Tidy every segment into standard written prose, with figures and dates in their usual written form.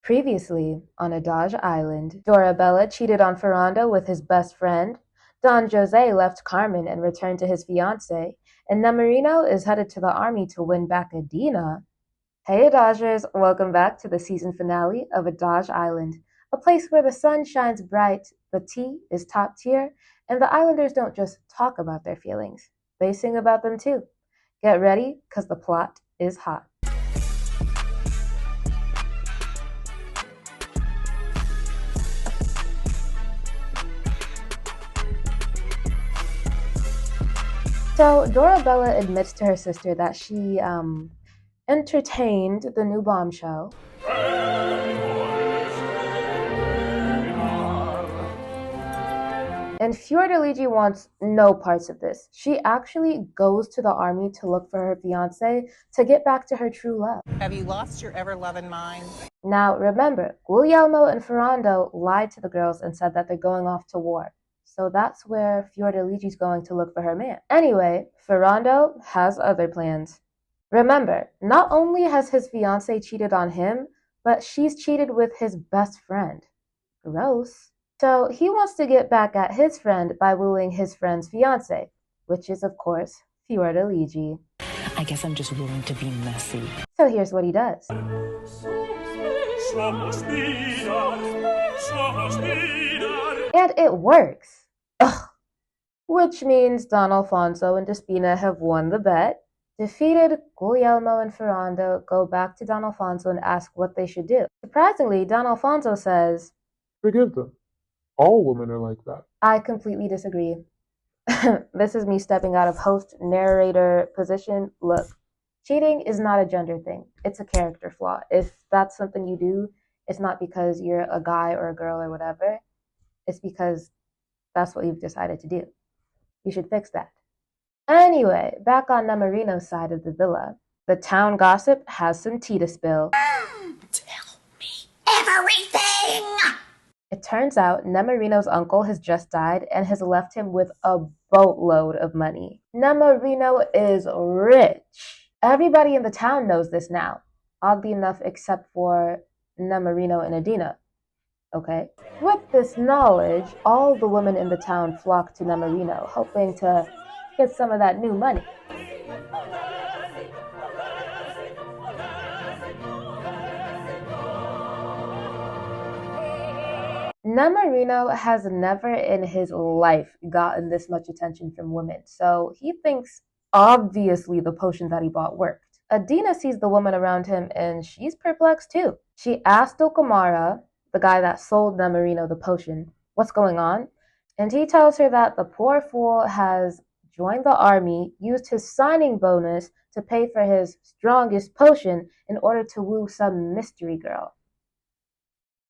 Previously, on Adage Island, Dorabella cheated on Ferrando with his best friend, Don Jose left Carmen and returned to his fiancée, and Namarino is headed to the army to win back Adina. Hey Adagers, welcome back to the season finale of Adage Island, a place where the sun shines bright, the tea is top tier, and the islanders don't just talk about their feelings, they sing about them too. Get ready, cause the plot is hot. So Dorabella admits to her sister that she entertained the new bombshell. And Fiordaligi wants no parts of this. She actually goes to the army to look for her fiancé to get back to her true love. Have you lost your ever-loving mind? Now remember, Guglielmo and Ferrando lied to the girls and said that they're going off to war. So that's where Fiordaligi's going to look for her man. Anyway, Ferrando has other plans. Remember, not only has his fiancée cheated on him, but she's cheated with his best friend. Gross. So he wants to get back at his friend by wooing his friend's fiancée, which is, of course, Fiordaligi. I guess I'm just willing to be messy. So here's what he does. And it works. Ugh. Which means Don Alfonso and Despina have won the bet. Defeated, Guglielmo and Ferrando go back to Don Alfonso and ask what they should do. Surprisingly, Don Alfonso says, "Forgive them. All women are like that." I completely disagree. This is me stepping out of host-narrator position. Look, cheating is not a gender thing. It's a character flaw. If that's something you do, it's not because you're a guy or a girl or whatever. It's because that's what you've decided to do. You should fix that. Anyway, back on Namarino's side of the villa. The town gossip has some tea to spill. Tell me everything! It turns out Namarino's uncle has just died and has left him with a boatload of money. Namarino is rich. Everybody in the town knows this now. Oddly enough, except for Namarino and Adina. Okay? With this knowledge, all the women in the town flock to Namarino, hoping to get some of that new money. Namarino has never in his life gotten this much attention from women, so he thinks obviously the potion that he bought worked. Adina sees the woman around him and she's perplexed too. She asked Dulcamara, the guy that sold Namarino the potion, what's going on, and he tells her that the poor fool has joined the army, used his signing bonus to pay for his strongest potion in order to woo some mystery girl.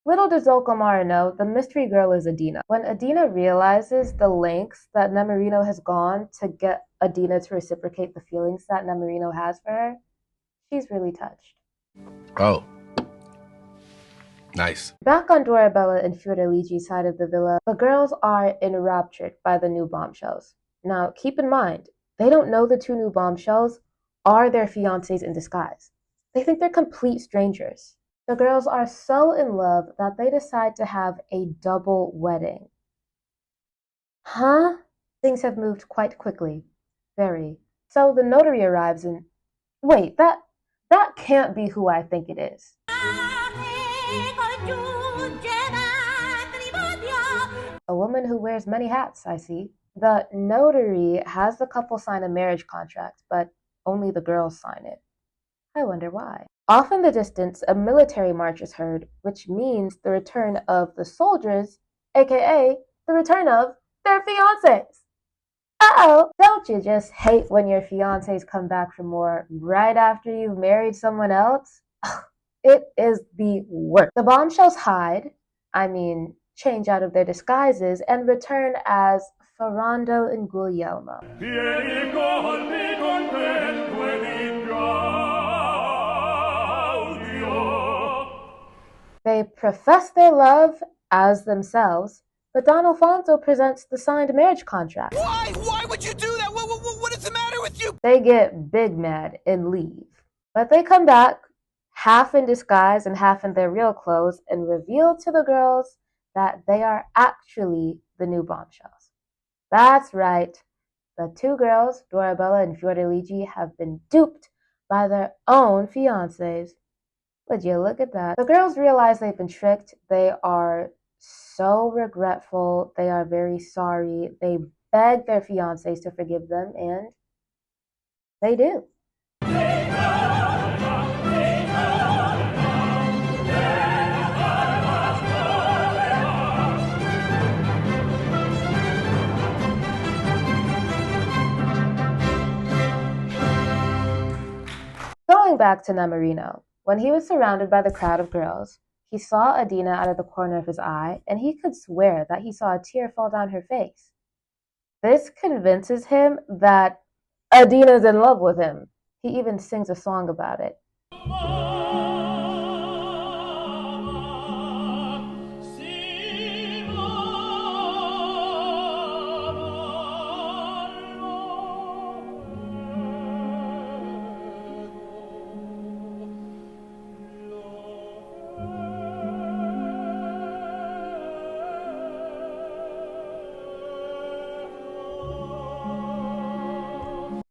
Little does Dulcamara know, the mystery girl is Adina. When Adina realizes the lengths that Namarino has gone to get Adina to reciprocate the feelings that Namarino has for her, she's really touched. Oh. Nice. Back on Dorabella and Fiordaligi's side of the villa, the girls are enraptured by the new bombshells. Now, keep in mind, they don't know the two new bombshells are their fiancés in disguise. They think they're complete strangers. The girls are so in love that they decide to have a double wedding. Huh? Things have moved quite quickly. Very. So the notary arrives and... Wait, that can't be who I think it is. A woman who wears many hats, I see. The notary has the couple sign a marriage contract, but only the girls sign it. I wonder why. Off in the distance, a military march is heard, which means the return of the soldiers, aka the return of their fiancés. Uh-oh! Don't you just hate when your fiancés come back from war right after you've married someone else? It is the worst. The bombshells change out of their disguises and return as Ferrando and Guglielmo. They profess their love as themselves, but Don Alfonso presents the signed marriage contract. Why? Why would you do that? What is the matter with you? They get big mad and leave. But they come back half in disguise and half in their real clothes, and reveal to the girls that they are actually the new bombshells. That's right. The two girls, Dorabella and Fiordiligi, have been duped by their own fiancés. Would you look at that? The girls realize they've been tricked. They are so regretful. They are very sorry. They beg their fiancés to forgive them, and they do. Going back to Nemorino, when he was surrounded by the crowd of girls, he saw Adina out of the corner of his eye, and he could swear that he saw a tear fall down her face. This convinces him that Adina's in love with him. He even sings a song about it.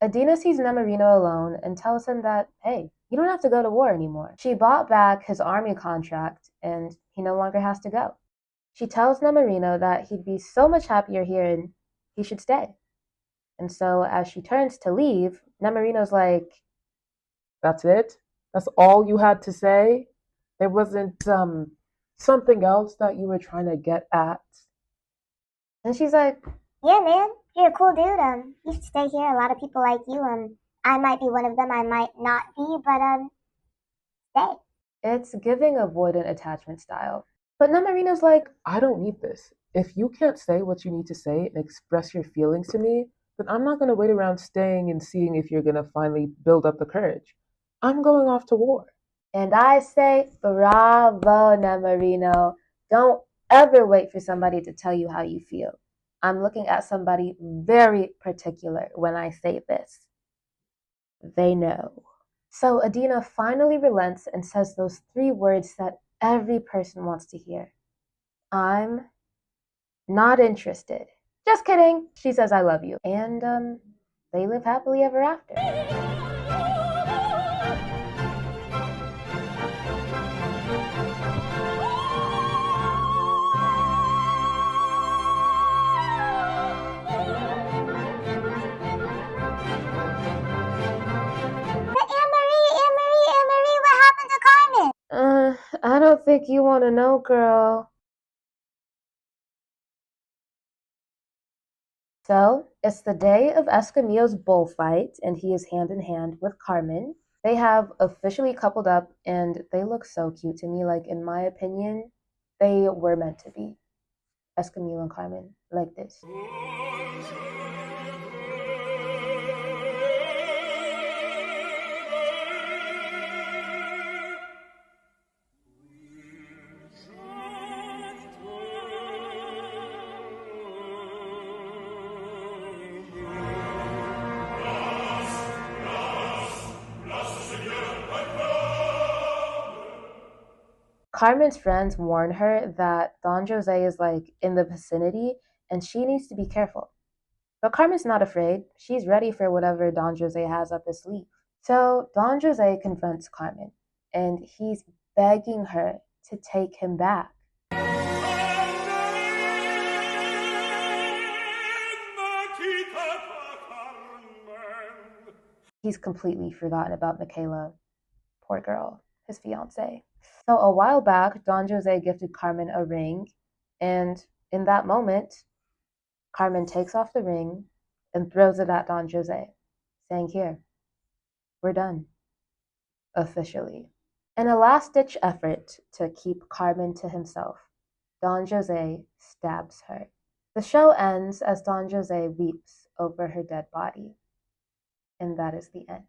Adina sees Nemorino alone and tells him that, hey, you don't have to go to war anymore. She bought back his army contract and he no longer has to go. She tells Nemorino that he'd be so much happier here and he should stay. And so as she turns to leave, Nemorino's like, That's it? That's all you had to say? There wasn't something else that you were trying to get at? And she's like, yeah, man, you're a cool dude. You should stay here. A lot of people like you. I might be one of them. I might not be, but stay. It's giving avoidant attachment style. But Nemorino's like, I don't need this. If you can't say what you need to say and express your feelings to me, then I'm not going to wait around staying and seeing if you're going to finally build up the courage. I'm going off to war. And I say, bravo, Nemorino. Don't ever wait for somebody to tell you how you feel. I'm looking at somebody very particular when I say this. They know. So Adina finally relents and says those 3 words that every person wants to hear. I'm not interested. Just kidding. She says, I love you. And they live happily ever after. I don't think you want to know, girl. So, it's the day of Escamillo's bullfight, and he is hand in hand with Carmen. They have officially coupled up, and they look so cute to me. Like, in my opinion, they were meant to be. Escamillo and Carmen, like this. Carmen's friends warn her that Don Jose is like in the vicinity and she needs to be careful. But Carmen's not afraid. She's ready for whatever Don Jose has up his sleeve. So Don Jose confronts Carmen and he's begging her to take him back. He's completely forgotten about Michaela. Poor girl, his fiancée. So a while back, Don Jose gifted Carmen a ring, and in that moment, Carmen takes off the ring and throws it at Don Jose, saying, here, we're done, officially. In a last-ditch effort to keep Carmen to himself, Don Jose stabs her. The show ends as Don Jose weeps over her dead body, and that is the end.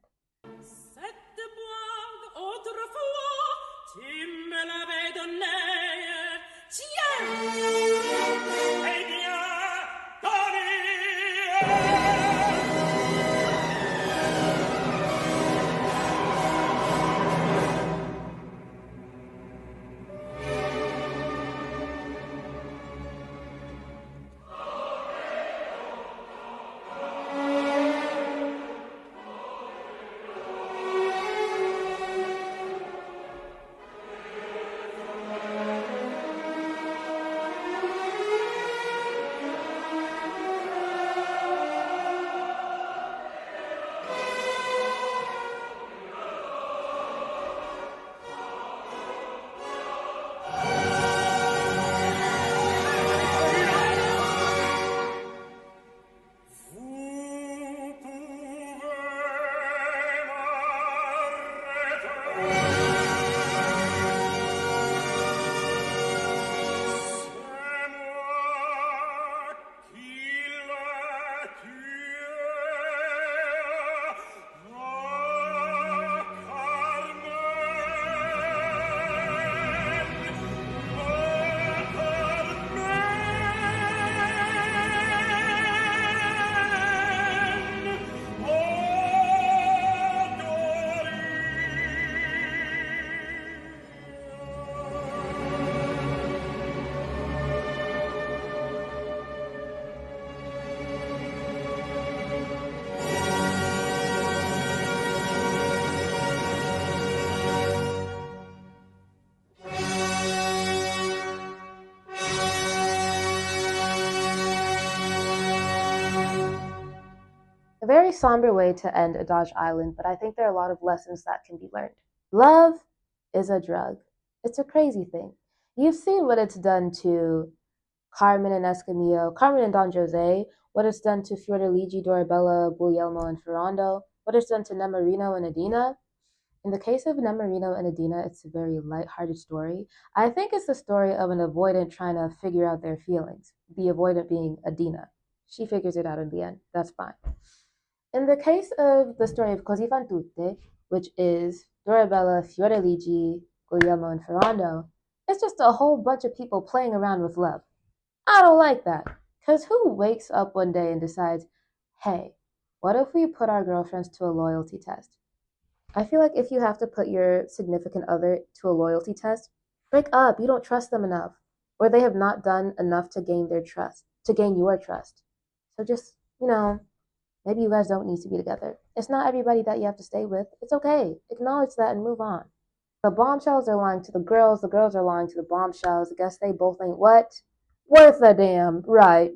A very somber way to end Adage Island, but I think there are a lot of lessons that can be learned. Love is a drug. It's a crazy thing. You've seen what it's done to Carmen and Escamillo, Carmen and Don Jose, what it's done to Fiordiligi, Dorabella, Guglielmo, and Ferrando, what it's done to Nemorino and Adina. In the case of Nemorino and Adina, it's a very light-hearted story. I think it's the story of an avoidant trying to figure out their feelings, the avoidant being Adina. She figures it out in the end. That's fine. In the case of the story of Così fan tutte, which is Dorabella, Fiordiligi, Guglielmo, and Ferrando, it's just a whole bunch of people playing around with love. I don't like that. Because who wakes up one day and decides, hey, what if we put our girlfriends to a loyalty test? I feel like if you have to put your significant other to a loyalty test, break up. You don't trust them enough. Or they have not done enough to gain their trust, to gain your trust. So just, maybe you guys don't need to be together. It's not everybody that you have to stay with. It's okay. Acknowledge that and move on. The bombshells are lying to the girls are lying to the bombshells. I guess they both ain't what? Worth a damn. Right.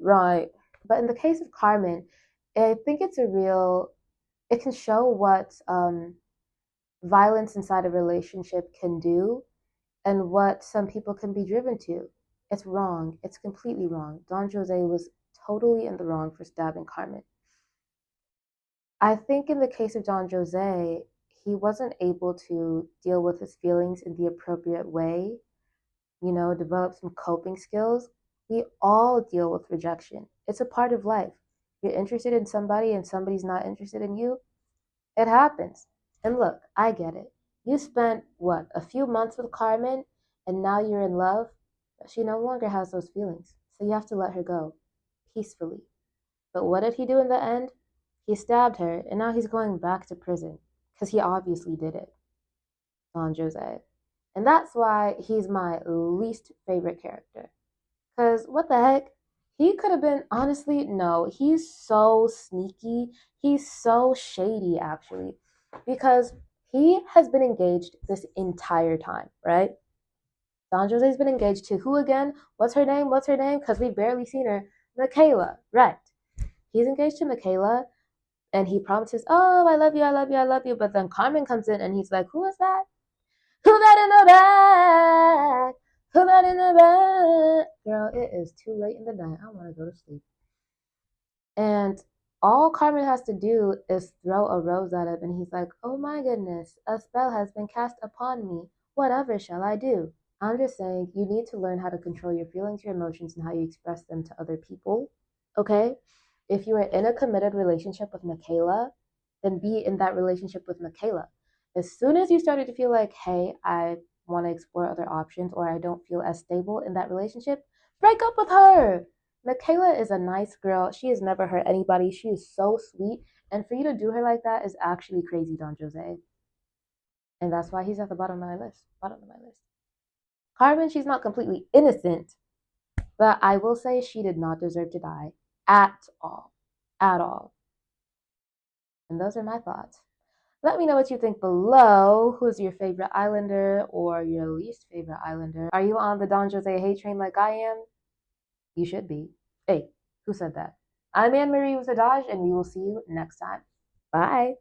But in the case of Carmen, I think it can show what violence inside a relationship can do and what some people can be driven to. It's wrong. It's completely wrong. Don Jose was totally in the wrong for stabbing Carmen. I think in the case of Don Jose, he wasn't able to deal with his feelings in the appropriate way, develop some coping skills. We all deal with rejection. It's a part of life. You're interested in somebody and somebody's not interested in you. It happens. And look, I get it. You spent, a few months with Carmen, and now you're in love. She no longer has those feelings. So you have to let her go peacefully. But what did he do in the end? He stabbed her, and now he's going back to prison because he obviously did it. Don Jose. And that's why he's my least favorite character. Because what the heck? He could have been, honestly, no, he's so sneaky. He's so shady, actually. Because he has been engaged this entire time, right? Don Jose's been engaged to who again? What's her name? Because we've barely seen her. Michaela, right. He's engaged to Michaela, and he promises, oh, I love you. But then Carmen comes in, and he's like, who is that? Who that in the back? Who that in the back? Girl, it is too late in the night. I want to go to sleep. And all Carmen has to do is throw a rose at him, and he's like, oh my goodness, a spell has been cast upon me. Whatever shall I do? I'm just saying, you need to learn how to control your feelings, your emotions, and how you express them to other people. Okay? If you are in a committed relationship with Michaela, then be in that relationship with Michaela. As soon as you started to feel like, hey, I want to explore other options, or I don't feel as stable in that relationship, break up with her. Michaela is a nice girl. She has never hurt anybody. She is so sweet. And for you to do her like that is actually crazy, Don Jose. And that's why he's at the bottom of my list. Carmen, she's not completely innocent, but I will say she did not deserve to die at all. At all. And those are my thoughts. Let me know what you think below. Who's your favorite Islander or your least favorite Islander? Are you on the Don Jose hate train like I am? You should be. Hey, who said that? I'm Anne Marie with Adage, and we will see you next time. Bye.